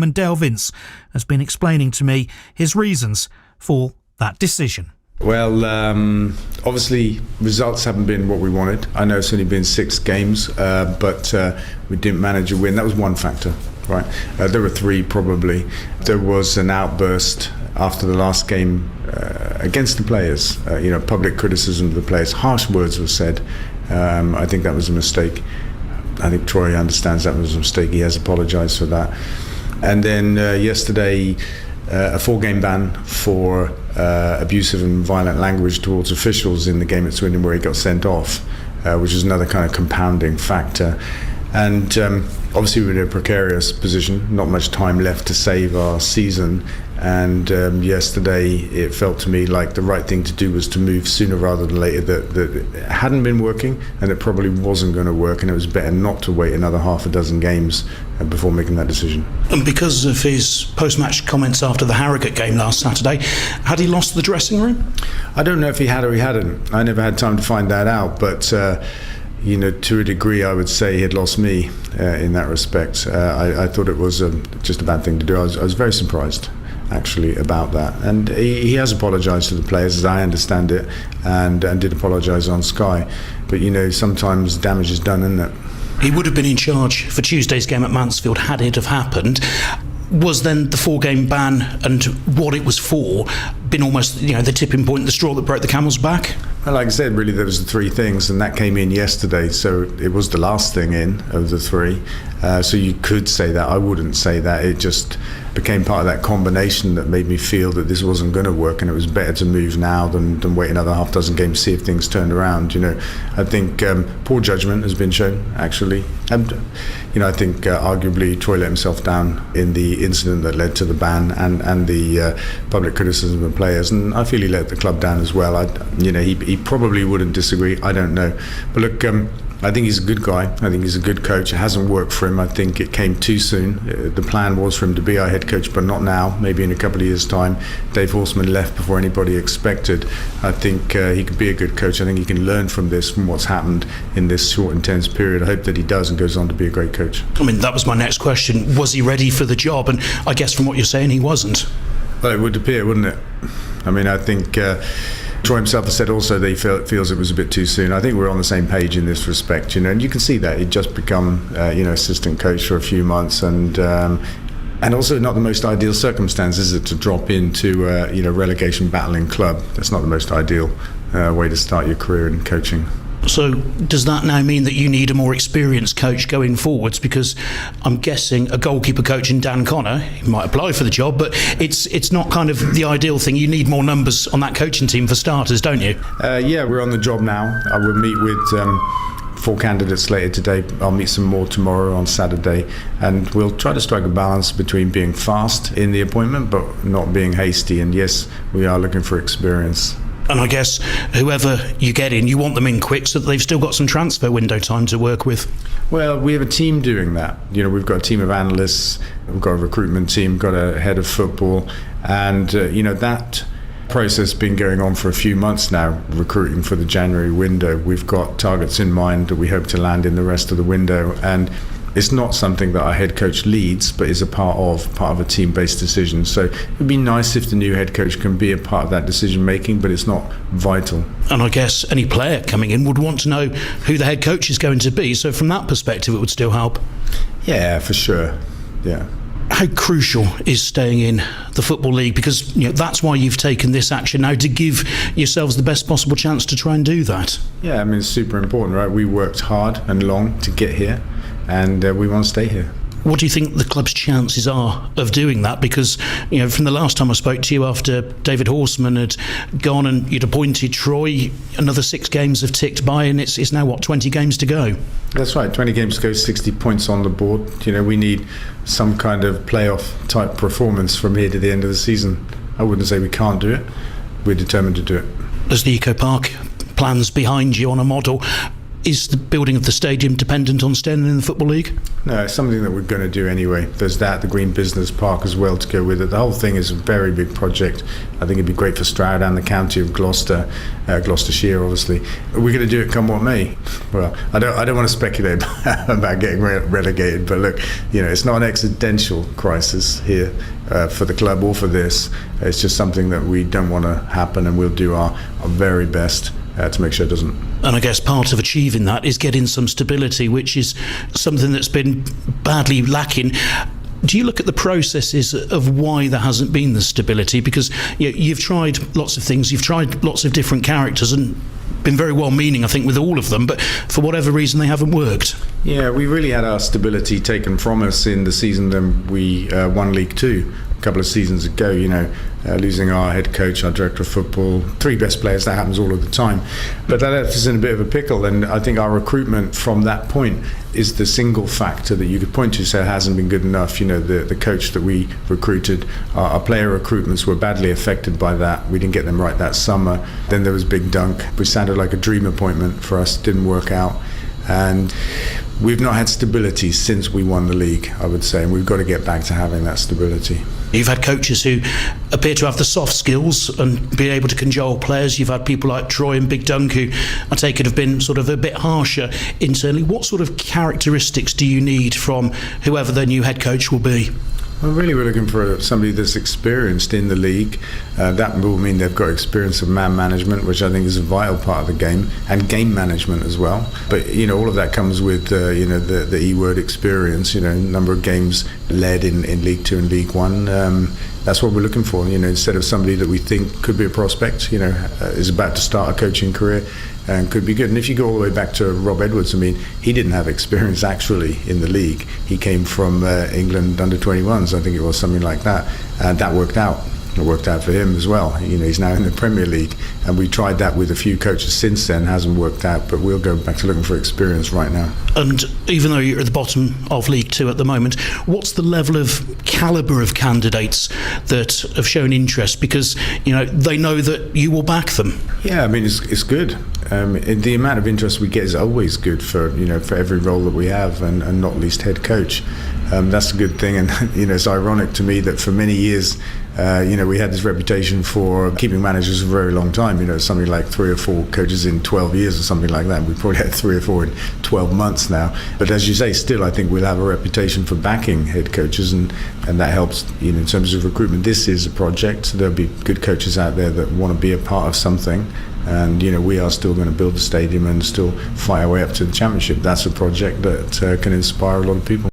And Dale Vince has been explaining to me his reasons for that decision. Well, obviously results haven't been what we wanted. I know it's only been 6 games, but we didn't manage a win. That was one factor, right? There were 3 probably. There was an outburst after the last game against the players, public criticism of the players. Harsh words were said. I think that was a mistake. I think Troy understands that was a mistake. He has apologised for that. And then yesterday, a 4-game ban for abusive and violent language towards officials in the game at Swindon, where he got sent off, which is another kind of compounding factor. And obviously we're in a precarious position, not much time left to save our season. And yesterday it felt to me like the right thing to do was to move sooner rather than later, that it hadn't been working and it probably wasn't going to work, and it was better not to wait another half a dozen games before making that decision. And because of his post-match comments after the Harrogate game last Saturday, had he lost the dressing room? I don't know if he had or he hadn't. I never had time to find that out, but to a degree, I would say he had lost me in that respect. I thought it was just a bad thing to do. I was very surprised, actually, about that. And he has apologised to the players, as I understand it, and did apologise on Sky. But, sometimes damage is done, isn't it? He would have been in charge for Tuesday's game at Mansfield had it have happened. Was then the 4-game ban and what it was for been almost the tipping point, the straw that broke the camel's back? Well, like I said, really there was the 3 things, and that came in yesterday, so it was the last thing in of the 3. So you could say that. I wouldn't say that. It just became part of that combination that made me feel that this wasn't going to work, and it was better to move now than wait another half dozen games to see if things turned around. I think poor judgment has been shown, actually. And I think arguably Troy let himself down in the incident that led to the ban and the public criticism of players, and I feel he let the club down as well. He probably wouldn't disagree. I don't know, but look, I think he's a good guy. I think he's a good coach. It hasn't worked for him. I think it came too soon. The plan was for him to be our head coach, but not now. Maybe in a couple of years' time. Dave Horseman left before anybody expected. I think he could be a good coach. I think he can learn from what's happened in this short, intense period. I hope that he does and goes on to be a great coach. That was my next question. Was he ready for the job? And I guess from what you're saying, he wasn't. Well, it would appear, wouldn't it? I think Troy himself has said also that he feels it was a bit too soon. I think we're on the same page in this respect, and you can see that. He'd just become, assistant coach for a few months, and also not the most ideal circumstances, is it, to drop into relegation battling club. That's not the most ideal way to start your career in coaching. So does that now mean that you need a more experienced coach going forwards? Because I'm guessing a goalkeeper coach in Dan Connor, he might apply for the job, but it's not kind of the ideal thing. You need more numbers on that coaching team for starters, don't you? Yeah, we're on the job now. I will meet with 4 candidates later today. I'll meet some more tomorrow on Saturday, and we'll try to strike a balance between being fast in the appointment but not being hasty. And yes, we are looking for experience. And I guess whoever you get in, you want them in quick so that they've still got some transfer window time to work with. Well, we have a team doing that. We've got a team of analysts, we've got a recruitment team, got a head of football, and that process has been going on for a few months now, recruiting for the January window. We've got targets in mind that we hope to land in the rest of the window, and it's not something that our head coach leads, but is a part of a team-based decision. So it'd be nice if the new head coach can be a part of that decision making, but it's not vital. And I guess any player coming in would want to know who the head coach is going to be. So from that perspective, it would still help. Yeah, for sure. Yeah. How crucial is staying in the Football League? Because that's why you've taken this action now, to give yourselves the best possible chance to try and do that. Yeah, it's super important, right? We worked hard and long to get here, and we want to stay here. What do you think the club's chances are of doing that? Because, from the last time I spoke to you after David Horseman had gone and you'd appointed Troy, another 6 games have ticked by, and it's now, 20 games to go? That's right, 20 games to go, 60 points on the board. We need some kind of playoff type performance from here to the end of the season. I wouldn't say we can't do it. We're determined to do it. There's the Eco Park plans behind you on a model. Is the building of the stadium dependent on staying in the Football League? No, it's something that we're going to do anyway. There's the Green Business Park as well to go with it. The whole thing is a very big project. I think it'd be great for Stroud and the county of Gloucester, Gloucestershire, obviously. We're going to do it come what may. Well, I don't want to speculate about getting relegated, but look, it's not an existential crisis here for the club or for this. It's just something that we don't want to happen, and we'll do our very best to make sure it doesn't. And I guess part of achieving that is getting some stability, which is something that's been badly lacking. Do you look at the processes of why there hasn't been the stability? Because you've tried lots of things, you've tried lots of different characters and been very well-meaning, I think, with all of them, but for whatever reason they haven't worked. Yeah, we really had our stability taken from us in the season that we won League Two a couple of seasons ago, losing our head coach, our director of football, 3 best players. That happens all of the time. But that left us in a bit of a pickle, and I think our recruitment from that point is the single factor that you could point to, say it hasn't been good enough. The coach that we recruited, our player recruitments were badly affected by that. We didn't get them right that summer. Then there was Big Dunk, which sounded like a dream appointment for us, didn't work out. And we've not had stability since we won the league, I would say, and we've got to get back to having that stability. You've had coaches who appear to have the soft skills and be able to cajole players. You've had people like Troy and Big Dunk who, I take it, have been sort of a bit harsher internally. What sort of characteristics do you need from whoever the new head coach will be? Well, really, we're looking for somebody that's experienced in the league. That will mean they've got experience of man management, which I think is a vital part of the game, and game management as well. But all of that comes with the E-word experience. Number of games led in League Two and League One. That's what we're looking for. Instead of somebody that we think could be a prospect, is about to start a coaching career and could be good. And if you go all the way back to Rob Edwards, he didn't have experience actually in the league. He came from England under 21s, I think it was, something like that, and that worked out. It worked out for him as well. He's now in the Premier League, and we tried that with a few coaches since then. Hasn't worked out, but we'll go back to looking for experience right now. And even though you're at the bottom of League Two at the moment, what's the level of calibre of candidates that have shown interest? Because they know that you will back them. Yeah, it's good. The amount of interest we get is always good for every role that we have, and not least head coach. That's a good thing, and it's ironic to me that for many years we had this reputation for keeping managers for a very long time, something like 3 or 4 coaches in 12 years or something like that. We probably had 3 or 4 in 12 months now, but as you say, still I think we'll have a reputation for backing head coaches, and that helps in terms of recruitment. This is a project. There'll be good coaches out there that want to be a part of something, and we are still going to build the stadium and still fight our way up to the championship. That's a project that can inspire a lot of people.